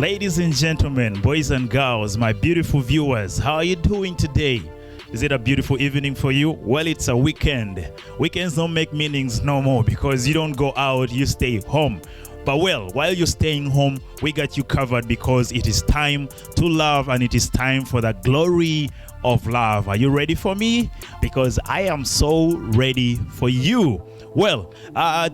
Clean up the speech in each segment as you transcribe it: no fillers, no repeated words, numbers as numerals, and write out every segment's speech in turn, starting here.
Ladies and gentlemen, boys and girls, my beautiful viewers, how are you doing today? Is it a beautiful evening for you? Well, it's a weekend. Weekends don't make meanings no more because you don't go out, you stay home. But well, while you're staying home, we got you covered because it is time to love and it is time for the glory of love. Are you ready for me? Because I am so ready for you. Well,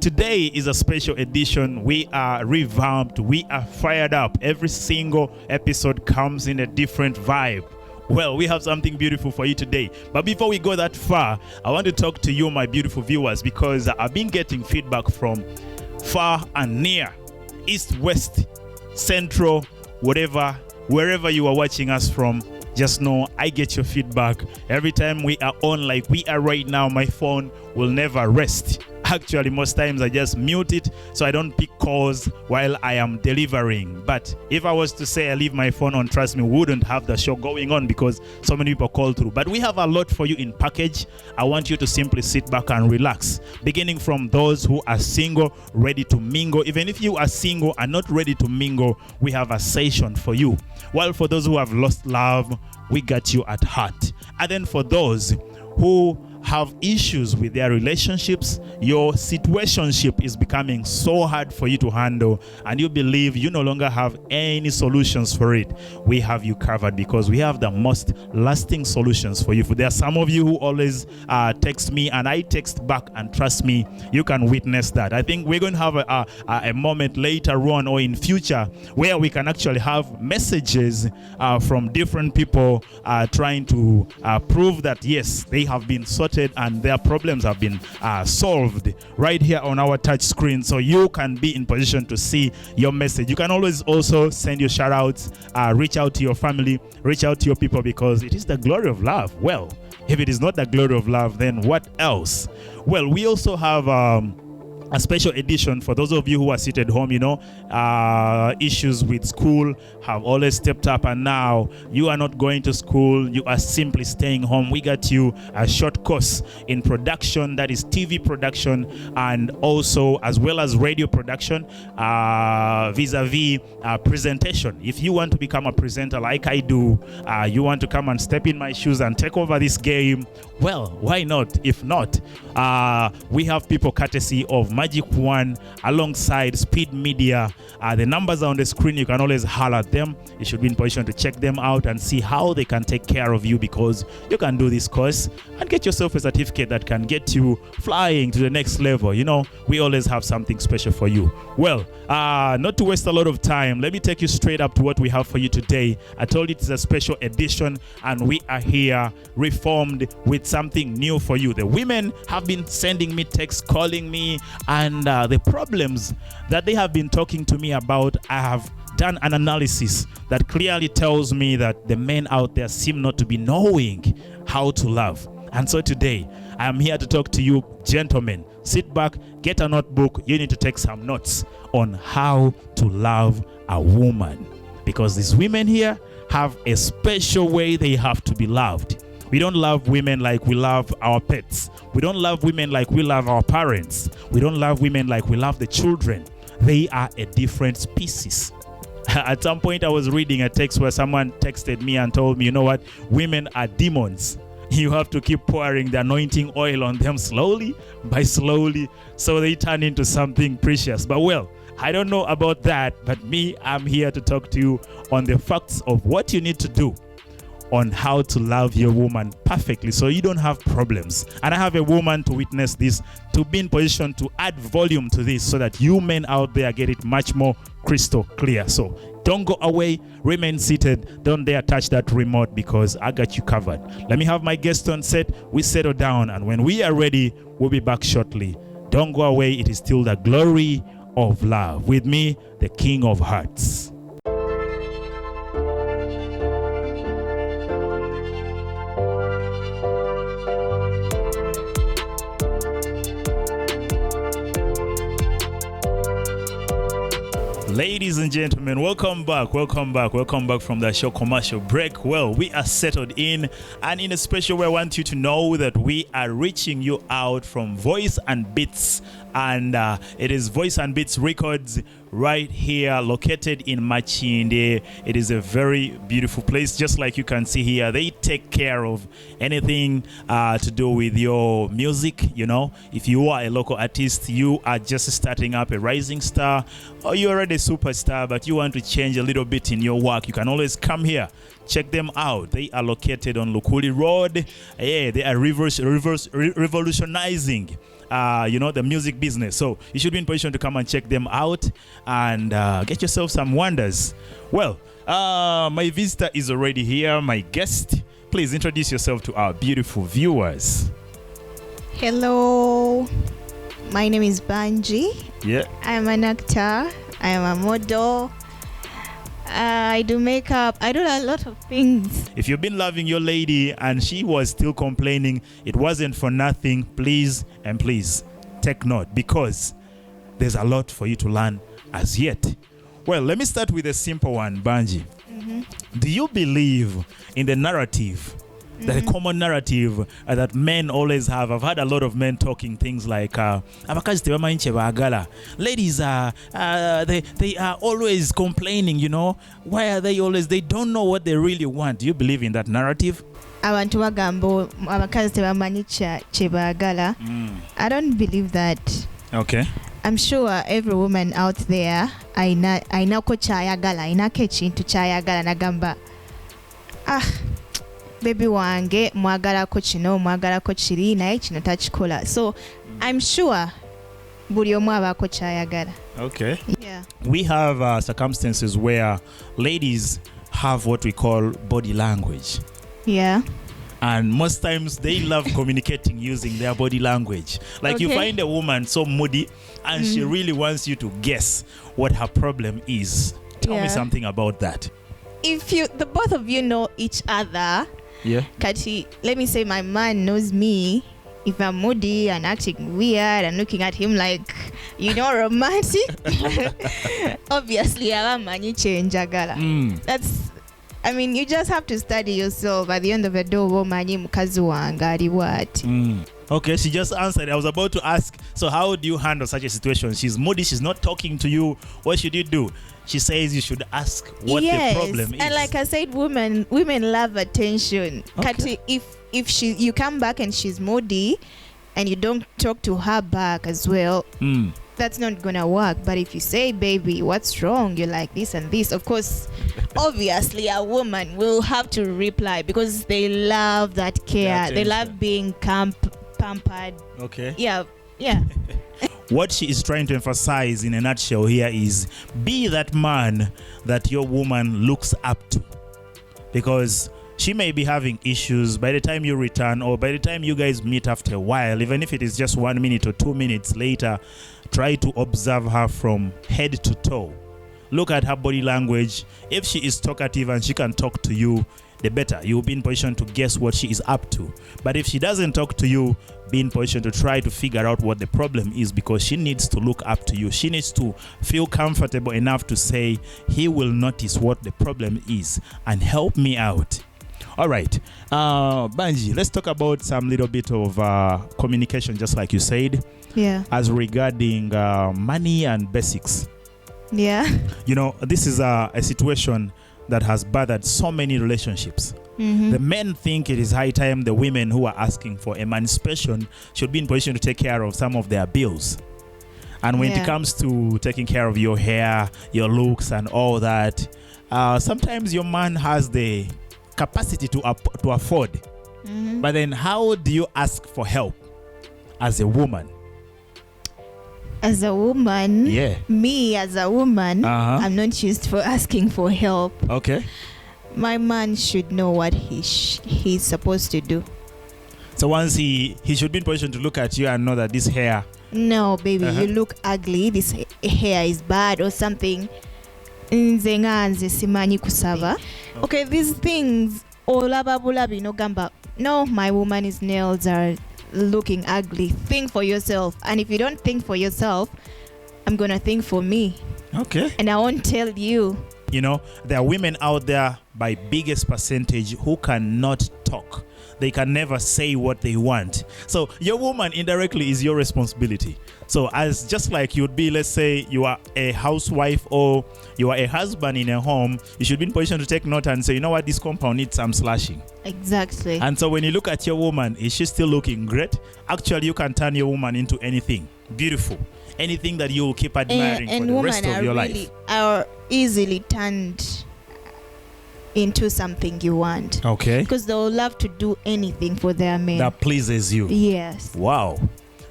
today is a special edition. We are revamped. We are fired up. Every single episode comes in a different vibe. Well, we have something beautiful for you today. But before we go that far, I want to talk to you, my beautiful viewers, because I've been getting feedback from far and near, east, west, central, whatever, wherever you are watching us from. Just know I get your feedback every time we are on, like we are right now. My phone will never rest. Actually, most times I just mute it so I don't pick calls while I am delivering. But if I was to say I leave my phone on, trust me, we wouldn't have the show going on because so many people call through. But we have a lot for you in package. I want you to simply sit back and relax. Beginning from those who are single, ready to mingle. Even if you are single and not ready to mingle, we have a session for you. While for those who have lost love, we got you at heart. And then for those who have issues with their relationships, your situationship is becoming so hard for you to handle and you believe you no longer have any solutions for it, we have you covered because we have the most lasting solutions for you. There are some of you who always text me and I text back, and trust me, you can witness that. I think we're going to have a moment later on or in future where we can actually have messages from different people trying to prove that yes, they have been sorted and their problems have been solved right here on our touch screen, so you can be in position to see your message. You can always also send your shout outs, reach out to your family, reach out to your people, because it is the glory of love. Well, if it is not the glory of love, then what else? Well, we also have a special edition for those of you who are seated home. You know, issues with school have always stepped up, and now you are not going to school, you are simply staying home. We got you a short course in production, that is TV production, and also as well as radio production, vis-a-vis presentation. If you want to become a presenter like I do, you want to come and step in my shoes and take over this game, well, why not? If not, we have people courtesy of Magic1 alongside Speed Media. The numbers are on the screen. You can always holler at them. You should be in position to check them out and see how they can take care of you, because you can do this course and get yourself a certificate that can get you flying to the next level. You know, we always have something special for you. Well, not to waste a lot of time, let me take you straight up to what we have for you today. I told you it's a special edition and we are here reformed with something new for you. The women have been sending me texts, calling me, and the problems that they have been talking to me about, I have done an analysis that clearly tells me that the men out there seem not to be knowing how to love. And so today, I am here to talk to you, gentlemen. Sit back, get a notebook. You need to take some notes on how to love a woman, because these women here have a special way they have to be loved. We don't love women like we love our pets. We don't love women like we love our parents. We don't love women like we love the children. They are a different species. At some point, I was reading a text where someone texted me and told me, you know what, women are demons. You have to keep pouring the anointing oil on them slowly by slowly, so they turn into something precious. But well, I don't know about that, but me, I'm here to talk to you on the facts of what you need to do on how to love your woman perfectly so you don't have problems. And I have a woman to witness this, to be in position to add volume to this so that you men out there get it much more crystal clear. So don't go away, remain seated, don't dare touch that remote, because I got you covered. Let me have my guest on set, we settle down, and when we are ready, we'll be back shortly. Don't go away, it is still the glory of love. With me, the King of Hearts. Ladies and gentlemen, welcome back from the show commercial break. Well, we are settled in, and in a special way, I want you to know that we are reaching you out from Voice and Beats and it is Voice and Beats Records right here, located in Machinde. It is a very beautiful place, just like you can see here. They take care of anything to do with your music. You know, if you are a local artist, you are just starting up, a rising star, or you're already a superstar, but you want to change a little bit in your work, you can always come here. Check them out. They are located on Lukuli Road. Yeah, they are revolutionizing the music business. So you should be in position to come and check them out and get yourself some wonders. Well, my visitor is already here, my guest. Please introduce yourself to our beautiful viewers. Hello, my name is Bangi. Yeah. I'm an actor. I am a model. I do makeup. I do a lot of things. If you've been loving your lady and she was still complaining, it wasn't for nothing. Please and please take note, because there's a lot for you to learn as yet. Well, let me start with a simple one, Bangi. Do you believe in the narrative, the common narrative that men always have? I've had a lot of men talking things like ladies are they are always complaining, you know. Why are they always, they don't know what they really want? Do you believe in that narrative? Abantu bagamba abakazi tebamanyi kye baagala. I don't believe that. Okay. I'm sure every woman out there ainako kyayagala, ainako ekintu kyayagala nagamba baby wange mwagalako kino mwagalako kiri naye kino takikola. So I'm sure buli omu abaako kyayagala. Okay. Yeah. We have circumstances where ladies have what we call body language. Yeah. And most times they love communicating using their body language. Like you find a woman so moody and she really wants you to guess what her problem is. Tell me something about that. If the both of you know each other, Kati, let me say my man knows me. If I'm moody and acting weird and looking at him like, romantic, obviously abamanyi kye njagala. That's, I mean, you just have to study yourself. At the end of the day, womanyi mukazi wange ali bwati. Okay, she just answered. I was about to ask, so how do you handle such a situation? She's moody, she's not talking to you. What should you do? She says you should ask what the problem is. And like I said, women love attention. Okay. If you come back and she's moody and you don't talk to her back as well, that's not gonna work. But if you say, baby, what's wrong? You're like this and this. Of course, obviously a woman will have to reply because they love that care. They love being pampered. Okay. Yeah. What she is trying to emphasize in a nutshell here is, be that man that your woman looks up to. Because she may be having issues by the time you return, or by the time you guys meet after a while, even if it is just 1 minute or 2 minutes later, try to observe her from head to toe. Look at her body language. If she is talkative and she can talk to you, the better. You'll be in position to guess what she is up to. But if she doesn't talk to you, be in position to try to figure out what the problem is, because she needs to look up to you. She needs to feel comfortable enough to say, he will notice what the problem is and help me out. All right. Bangi, let's talk about some little bit of communication, just like you said. Yeah. As regarding money and basics. Yeah. You know, this is a situation that has bothered so many relationships. The men think it is high time the women who are asking for emancipation should be in position to take care of some of their bills. And when it comes to taking care of your hair, your looks and all that, sometimes your man has the capacity to afford. But then how do you ask for help as a woman? As a woman, me as a woman, I'm not used for asking for help. Okay. My man should know what he's supposed to do. So once he should be in position to look at you and know that this hair. No, baby, you look ugly. This hair is bad or something. Okay, these things. No, my woman's nails are looking ugly. Think for yourself. And if you don't think for yourself, I'm gonna think for me. Okay. And I won't tell you. You know, there are women out there by biggest percentage who cannot talk. They can never say what they want. So your woman indirectly is your responsibility. So as just like you'd be, let's say you are a housewife or you are a husband in a home, you should be in position to take note and say, you know what, this compound needs some slashing. Exactly. And so when you look at your woman, is she still looking great? Actually, you can turn your woman into anything beautiful, anything that you will keep admiring for the rest of your life. Are easily turned into something you want. Okay. Because they will love to do anything for their men. That pleases you. Yes. Wow.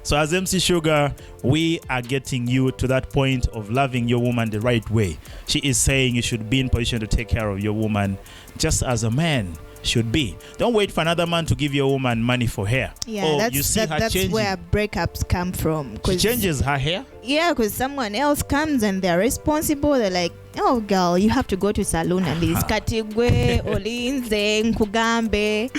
So as MC Shugga, we are getting you to that point of loving your woman the right way. She is saying you should be in position to take care of your woman just as a man should be. Don't wait for another man to give your woman money for hair. Yeah, that's where breakups come from. She changes her hair? Yeah, because someone else comes and they're responsible. They're like, oh girl, you have to go to salon and this katigwe olinze nkugambe.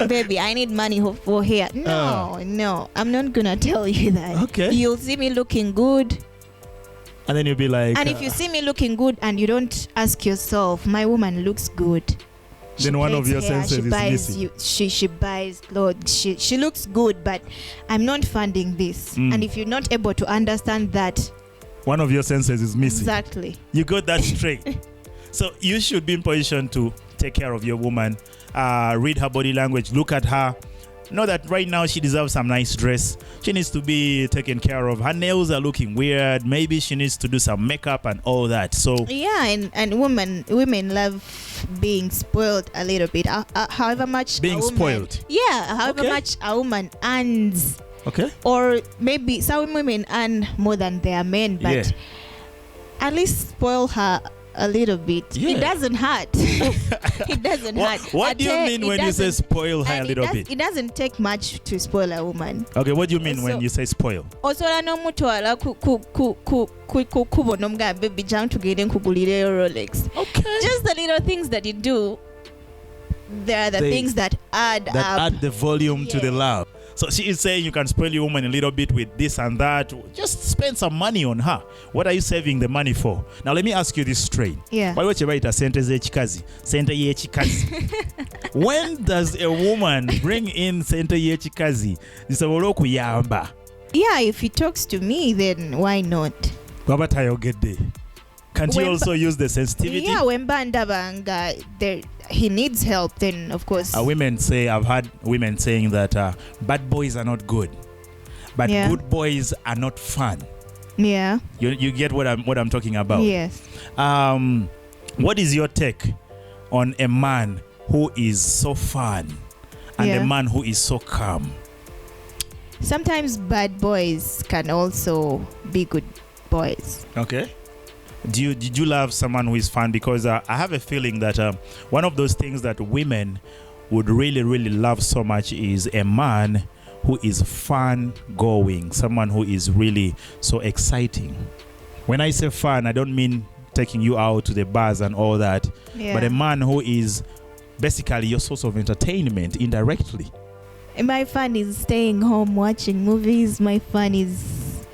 Baby, I need money for hair. No, I'm not gonna tell you that. Okay. You'll see me looking good. And then you'll be like... And if you see me looking good and you don't ask yourself, my woman looks good. Then one of your senses is missing. She buys clothes. She looks good, but I'm not funding this. And if you're not able to understand that, one of your senses is missing. Exactly. You got that straight. So you should be in position to take care of your woman. Read her body language. Look at her. Know that right now she deserves some nice dress. She needs to be taken care of. Her nails are looking weird. Maybe she needs to do some makeup and all that. So yeah, and women love being spoiled a little bit. However much being spoiled. Yeah, however much a woman earns. Okay. Or maybe some women earn more than their men, but at least spoil her a little bit. It doesn't hurt. It doesn't hurt. What do you mean when you say spoil her a little bit? It doesn't take much to spoil a woman. Okay, what do you mean when you say spoil? Osobola n'omutwala kubona omugambe baby jam tugende nkugulire Rolex. Okay. Just the little things that you do. They are the things that add up. Add the volume to the love. So she is saying you can spoil your woman a little bit with this and that. Just spend some money on her. What are you saving the money for? Now let me ask you this straight. Yeah. Why you write a sentence sente yechikazi? When does a woman bring in sente yechikazi? Disobola okuyamba. Yeah, if he talks to me, then why not? Can't you also use the sensitivity? Yeah, when bandabanga he needs help, then of course. I've heard women saying that bad boys are not good, but good boys are not fun. Yeah. You get what I'm talking about? Yes. What is your take on a man who is so fun and a man who is so calm? Sometimes bad boys can also be good boys. Okay. Did you love someone who is fun? Because I have a feeling that one of those things that women would really, really love so much is a man who is fun going, someone who is really so exciting. When I say fun, I don't mean taking you out to the bars and all that, but a man who is basically your source of entertainment indirectly. My fun is staying home watching movies. My fun is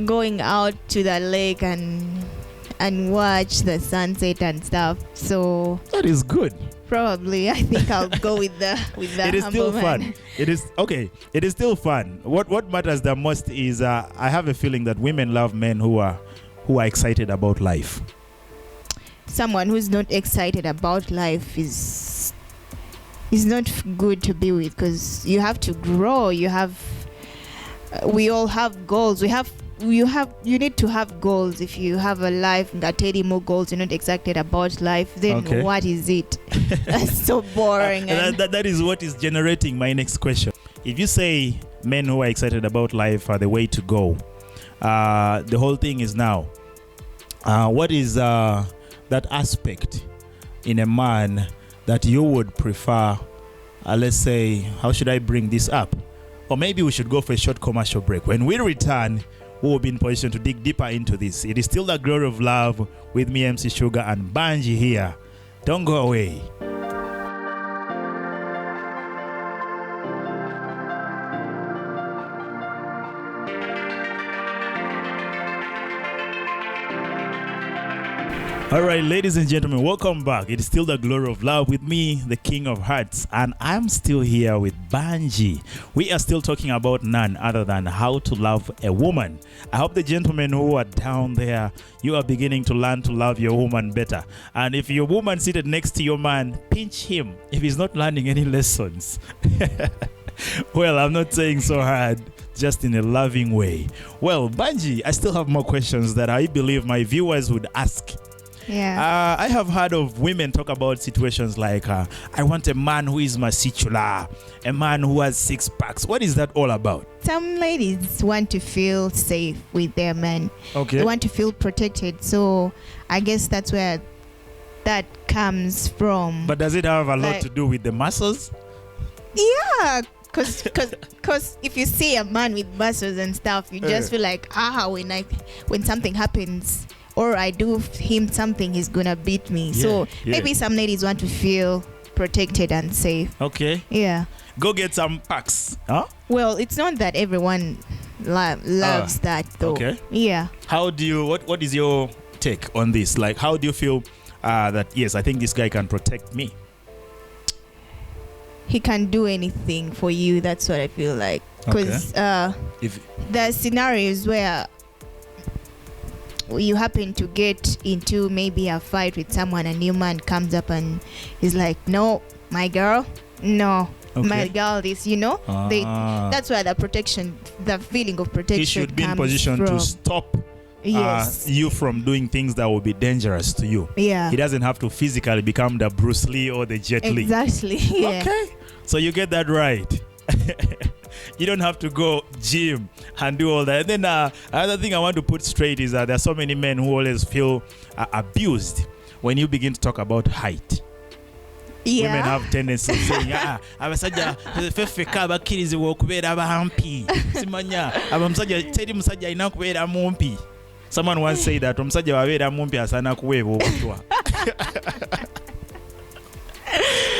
going out to the lake and watch the sunset and stuff. So that is good. Probably, I think I'll go with the It is still fun. It is okay. It is still fun. What matters the most is I have a feeling that women love men who are excited about life. Someone who's not excited about life is not good to be with, because you have to grow. We all have goals. You need to have goals. If you have a life that 30 more goals, you're not excited about life, then what is it? That's so boring. That is what is generating my next question. If you say men who are excited about life are the way to go, the whole thing is now, what is that aspect in a man that you would prefer? Let's say, how should I bring this up? Or maybe we should go for a short commercial break. When we return, we will be in position to dig deeper into this. It is still the glory of love with me, MC Shugga, and Bangi here. Don't go away. All right, ladies and gentlemen, welcome back. It is still the glory of love with me, the King of Hearts, and I'm still here with Bangi. We are still talking about none other than how to love a woman. I hope the gentlemen who are down there, you are beginning to learn to love your woman better. And if your woman seated next to your man, pinch him if he's not learning any lessons. Well, I'm not saying so hard, just in a loving way. Well, Bangi, I still have more questions that I believe my viewers would ask. Yeah. I have heard of women talk about situations like, I want a man who is masicula, a man who has 6 packs. What is that all about? Some ladies want to feel safe with their men. Okay. They want to feel protected. So I guess that's where that comes from. But does it have a lot to do with the muscles? Yeah. Because if you see a man with muscles and stuff, you just feel like, when something happens, or I do him something, he's gonna beat me. So maybe some ladies want to feel protected and safe. Okay. Yeah. Go get some packs. Huh? Well, it's not that everyone loves that though. Okay. Yeah. How do you? What is your take on this? Like, how do you feel that yes, I think this guy can protect me? He can do anything for you. That's what I feel like. Because if there scenarios where you happen to get into maybe a fight with someone, a new man comes up and is like, no, my girl, no, my girl, this, that's where the feeling of protection he should be in comes position from. to stop you from doing things that will be dangerous to you. Yeah. He doesn't have to physically become the Bruce Lee or the Jet Li. Exactly. Yeah. Okay. So you get that right. You don't have to go gym and do all that. And then another thing I want to put straight is that there are so many men who always feel abused when you begin to talk about height. Yeah. Women have tendency of saying, abasajja feffeka abakkirizibwa okubeera bampi. Simanya abamusajja teri musajja alina kubeera mumpi. Someone once said that omusajja wabeera mumpi asaana kuweebwa obutwa.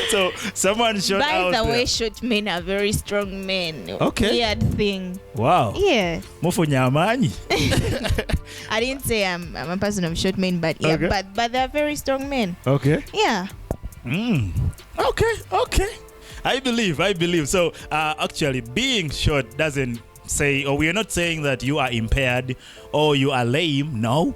So someone shot out. By the way, short men are very strong men. Okay. Weird thing. Wow. Yeah. Mufunya amaanyi. I didn't say I'm a person of short men, but yeah, but they're very strong men. Okay. Yeah. Okay. I believe. So actually being short doesn't say, or we are not saying that you are impaired or you are lame. No.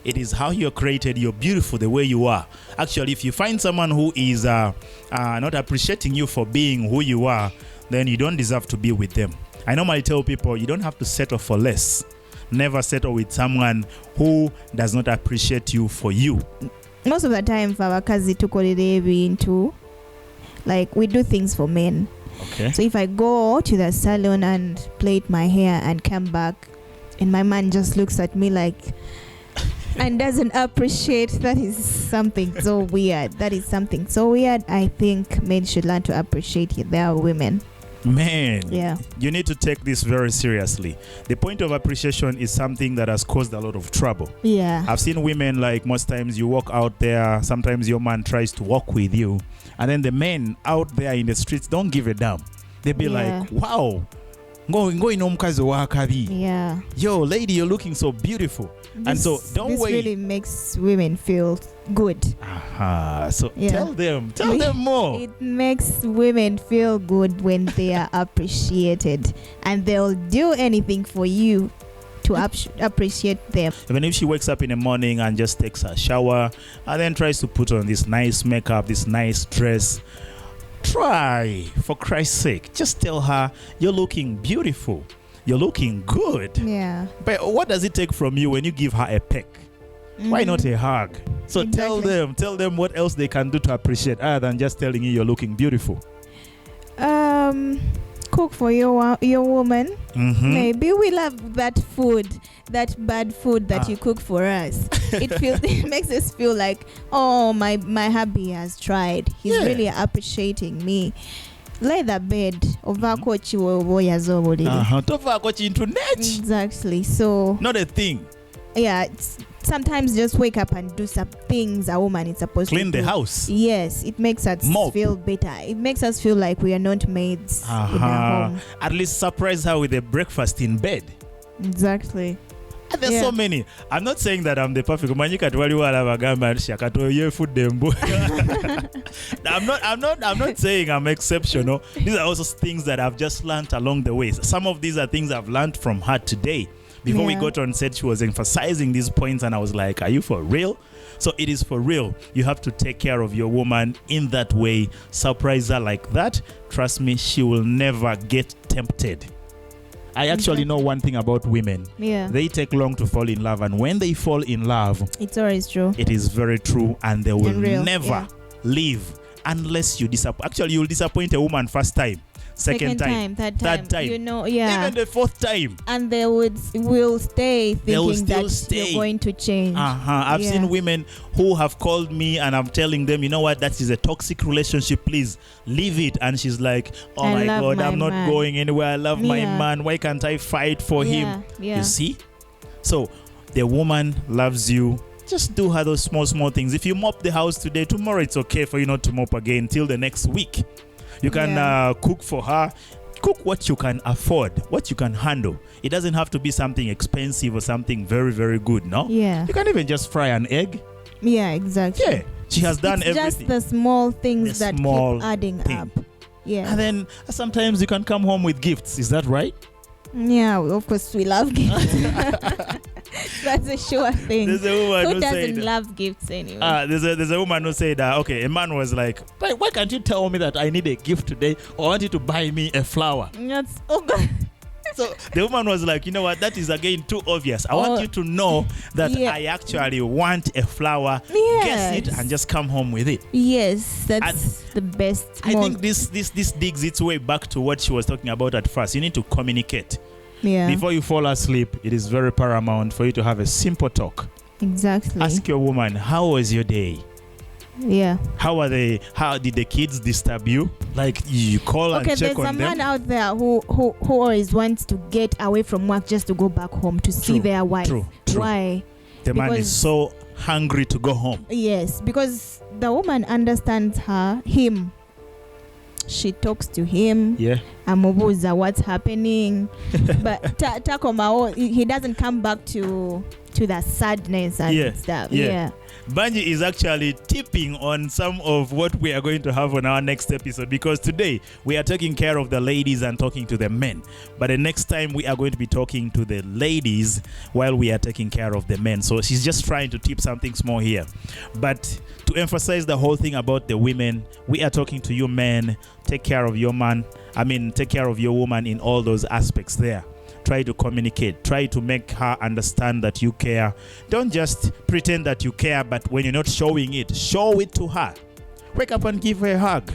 It is how you're created. You're beautiful the way you are. Actually, if you find someone who is not appreciating you for being who you are, then you don't deserve to be with them. I normally tell people you don't have to settle for less. Never settle with someone who does not appreciate you for you. Most of the time, for our kazi tukolere into, like, we do things for men. Okay. So if I go to the salon and plait my hair and come back, and my man just looks at me like and doesn't appreciate, that is something so weird. I think men should learn to appreciate their women. Man, yeah, you need to take this very seriously. The point of appreciation is something that has caused a lot of trouble. Yeah, I've seen women, like, most times you walk out there, sometimes your man tries to walk with you, and then the men out there in the streets don't give a damn. They be like, wow, yeah, yo, lady, you're looking so beautiful. And so don't wait. This really makes women feel good. So tell them more. It makes women feel good when they are appreciated, and they'll do anything for you to appreciate them. Even if she wakes up in the morning and just takes a shower and then tries to put on this nice makeup, this nice dress, try, for Christ's sake, just tell her you're looking beautiful, you're looking good. Yeah. But what does it take from you when you give her a peck? Why not a hug? So exactly. tell them what else they can do to appreciate other than just telling you you're looking beautiful. Cook for your woman. Mm-hmm. Maybe we love that food, that bad food that you cook for us. It makes us feel like, oh, my hubby has tried. He's really appreciating me. Lay the bed over kochi exactly. So not a thing. Yeah, sometimes just wake up and do some things a woman is supposed to do. Clean the house. Yes, it makes us feel better. It makes us feel like we are not maids in our home. At least surprise her with a breakfast in bed. Exactly. There's so many. I'm not saying that I'm the perfect man. You can't worry what I'm not saying I'm exceptional. These are also things that I've just learned along the way. Some of these are things I've learned from her today. Before we got on set, she was emphasizing these points, and I was like, are you for real? So it is for real. You have to take care of your woman in that way. Surprise her like that. Trust me, she will never get tempted. I actually know one thing about women. Yeah. They take long to fall in love, and when they fall in love, it's always true. It is very true, and they will never leave unless you disappoint. Actually, you'll disappoint a woman first time, second time, third time. You know, even the fourth time. And they will stay thinking that you're going to change. I've seen women who have called me, and I'm telling them, you know what, that is a toxic relationship. Please leave it. And she's like, oh my God, I'm not going anywhere. I love my man. Why can't I fight for him? You see? So the woman loves you. Just do her those small things. If you mop the house today, tomorrow it's okay for you not to mop again till the next week. You can cook for her. Cook what you can afford, what you can handle. It doesn't have to be something expensive or something very, very good, no? Yeah. You can even just fry an egg. Yeah, exactly. Yeah. She has done everything. Just the small things that keep adding up. Yeah. And then sometimes you can come home with gifts. Is that right? Yeah, of course we love gifts. That's a sure thing. There's a woman who doesn't love gifts anyway. There's a woman who said, okay, a man was like, why can't you tell me that I need a gift today, or I want you to buy me a flower? God. So the woman was like, you know what, that is again too obvious. I want you to know that I actually want a flower. Guess it and just come home with it. Yes, that's the best. I think this digs its way back to what she was talking about at first. You need to communicate. Yeah. Before you fall asleep, it is very paramount for you to have a simple talk. Exactly. Ask your woman, how was your day? Yeah. How did the kids disturb you? Like, you call and check on them. Okay, there's a man out there who always wants to get away from work just to go back home to see their wife. True. Why? The man is so hungry to go home. Yes, because the woman understands him. She talks to him. Yeah. Amubuza what's happening. But Takoma, he doesn't come back to the sadness and stuff. Yeah. Bangi is actually tipping on some of what we are going to have on our next episode, because today we are taking care of the ladies and talking to the men. But the next time we are going to be talking to the ladies while we are taking care of the men. So she's just trying to tip something small here. But to emphasize the whole thing about the women, we are talking to you men. Take care of your man. Take care of your woman in all those aspects there. Try to communicate. Try to make her understand that you care. Don't just pretend that you care, but when you're not showing it, show it to her. Wake up and give her a hug.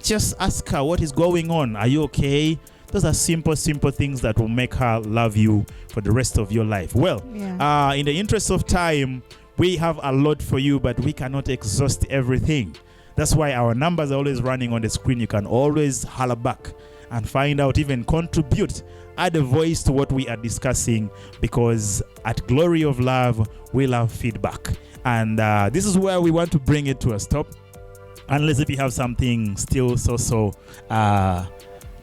Just ask her what is going on. Are you okay? Those are simple things that will make her love you for the rest of your life. Well, in the interest of time, we have a lot for you, but we cannot exhaust everything. That's why our numbers are always running on the screen. You can always holler back and find out, even contribute, add a voice to what we are discussing, because at Glory of Love, we love feedback. And this is where we want to bring it to a stop. Unless if you have something still so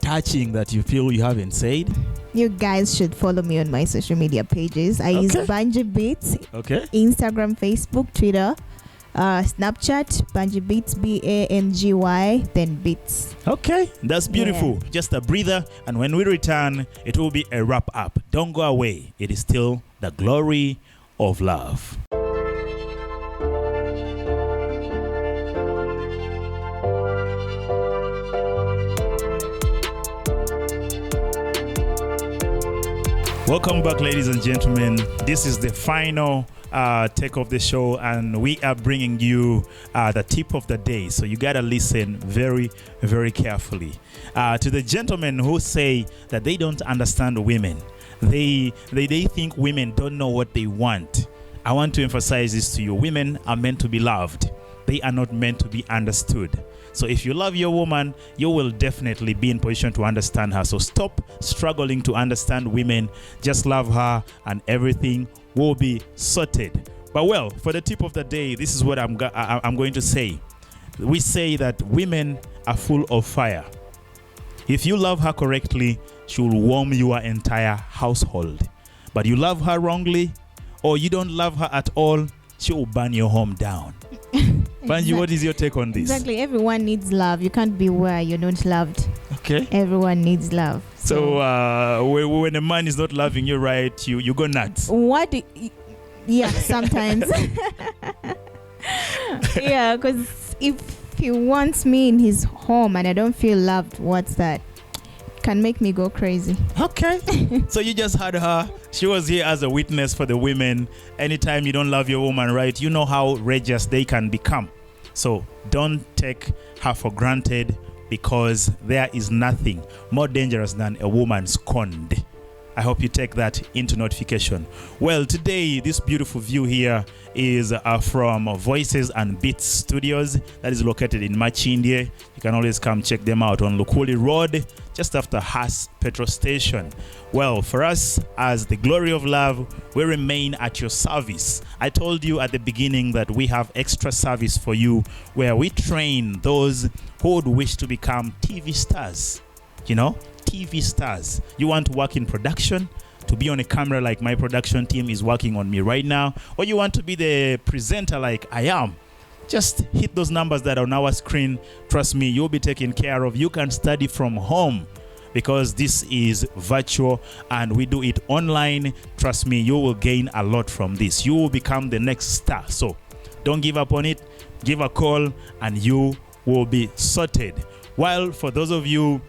touching that you feel you haven't said. You guys should follow me on my social media pages. I use Bangi Beats. Okay. Instagram, Facebook, Twitter. Snapchat, Bangi Beats, BANGY, then Beats. Okay, that's beautiful. Yeah. Just a breather, and when we return, it will be a wrap up. Don't go away. It is still the Glory of Love. Welcome back, ladies and gentlemen. This is the final take of the show, and we are bringing you the tip of the day, so you gotta listen very, very carefully. To the gentlemen who say that they don't understand women, they think women don't know what they want, I want to emphasize this to you. Women are meant to be loved. They are not meant to be understood. So if you love your woman, you will definitely be in position to understand her. So stop struggling to understand women. Just love her and everything will be sorted. But well, for the tip of the day, this is what I'm going to say. We say that women are full of fire. If you love her correctly, she will warm your entire household. but you love her wrongly, or you don't love her at all, she will burn your home down. Bangi, what is your take on this? Exactly. Everyone needs love. You can't be where you're not loved. Okay. Everyone needs love. So when a man is not loving you right, you go nuts. Yeah, sometimes. Yeah, because if he wants me in his home and I don't feel loved, what's that? Can make me go crazy. Okay. So you just heard her. She was here as a witness for the women. Anytime you don't love your woman right, you know how outrageous they can become. So don't take her for granted, because there is nothing more dangerous than a woman scorned. I hope you take that into notification. Well, today, this beautiful view here is from Voices and Beats Studios that is located in Machindye. You can always come check them out on Lukuli Road, just after Haas petrol station. Well, for us, as the Glory of Love, we remain at your service. I told you at the beginning that we have extra service for you, where we train those who would wish to become TV stars. You know, TV stars. You want to work in production, to be on a camera like my production team is working on me right now, or you want to be the presenter like I am, just hit those numbers that are on our screen. Trust me, you'll be taken care of. You can study from home, because this is virtual and we do it online. Trust me, you will gain a lot from this. You will become the next star. So don't give up on it. Give a call and you will be sorted. While for those of you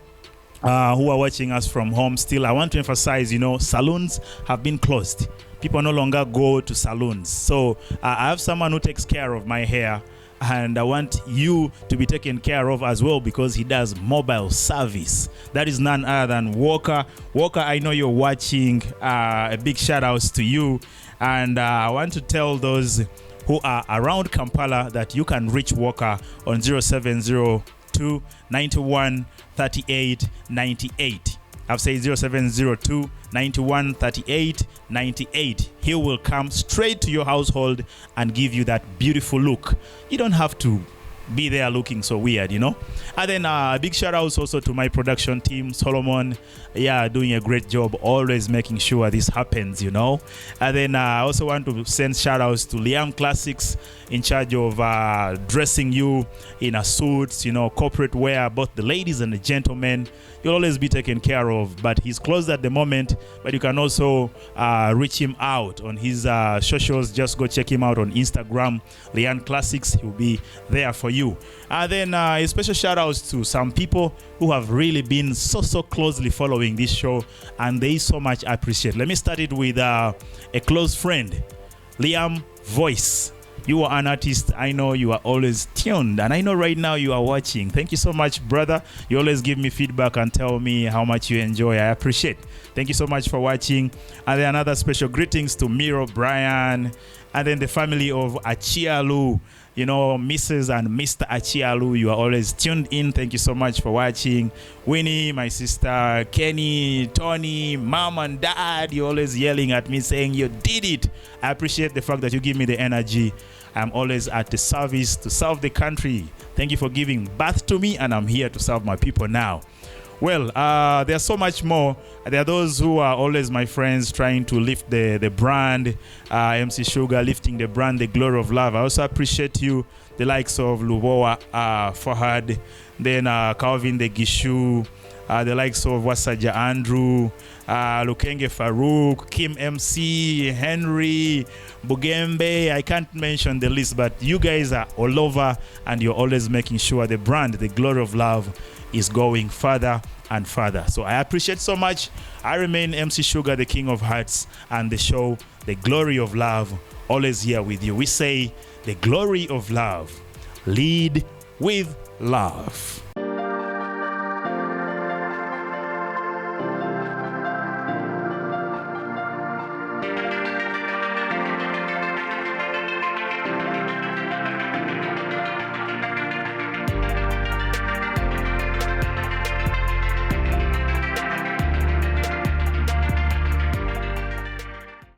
who are watching us from home still, I want to emphasize, salons have been closed. People no longer go to salons. So I have someone who takes care of my hair, and I want you to be taken care of as well, because he does mobile service. That is none other than Walker. Walker, I know you're watching. A big shout outs to you. And I want to tell those who are around Kampala that you can reach Walker on 0702 91 38 98. I've said 0702 91 38 98. He will come straight to your household and give you that beautiful look. You don't have to be there looking so weird, And then a big shout out also to my production team, Solomon. Yeah, doing a great job, always making sure this happens, And then I also want to send shout outs to Liam Classics, in charge of dressing you in a suit, corporate wear, both the ladies and the gentlemen. You'll always be taken care of, but he's closed at the moment. But you can also reach him out on his socials. Just go check him out on Instagram, Liam Classics. He'll be there for you. And then a special shout outs to some people who have really been so closely following this show, and they so much appreciate. Let me start it with a close friend, Liam Voice. You are an artist. I know you are always tuned, and I know right now you are watching. Thank you so much, brother. You always give me feedback and tell me how much you enjoy. I appreciate. Thank you so much for watching. And then another special greetings to Miro, Brian, and then the family of Achialu. Mrs. and Mr. Achialu, you are always tuned in. Thank you so much for watching. Winnie, my sister, Kenny, Tony, mom and dad, you're always yelling at me saying you did it. I appreciate the fact that you give me the energy. I'm always at the service to serve the country. Thank you for giving birth to me, and I'm here to serve my people now. Well, there's so much more. There are those who are always my friends, trying to lift the brand. MC Shugga lifting the brand, the Glory of Love. I also appreciate you, the likes of Lubowa Fahad, then Calvin the Gishu, the likes of Wasaja Andrew, Lukenge Farouk, Kim MC, Henry, Bugembe. I can't mention the list, but you guys are all over, and you're always making sure the brand, the Glory of Love, is going further and further. So I appreciate so much. I remain MC Shugga, the King of Hearts, and the show, the Glory of Love, always here with you. We say the Glory of Love. Lead with love.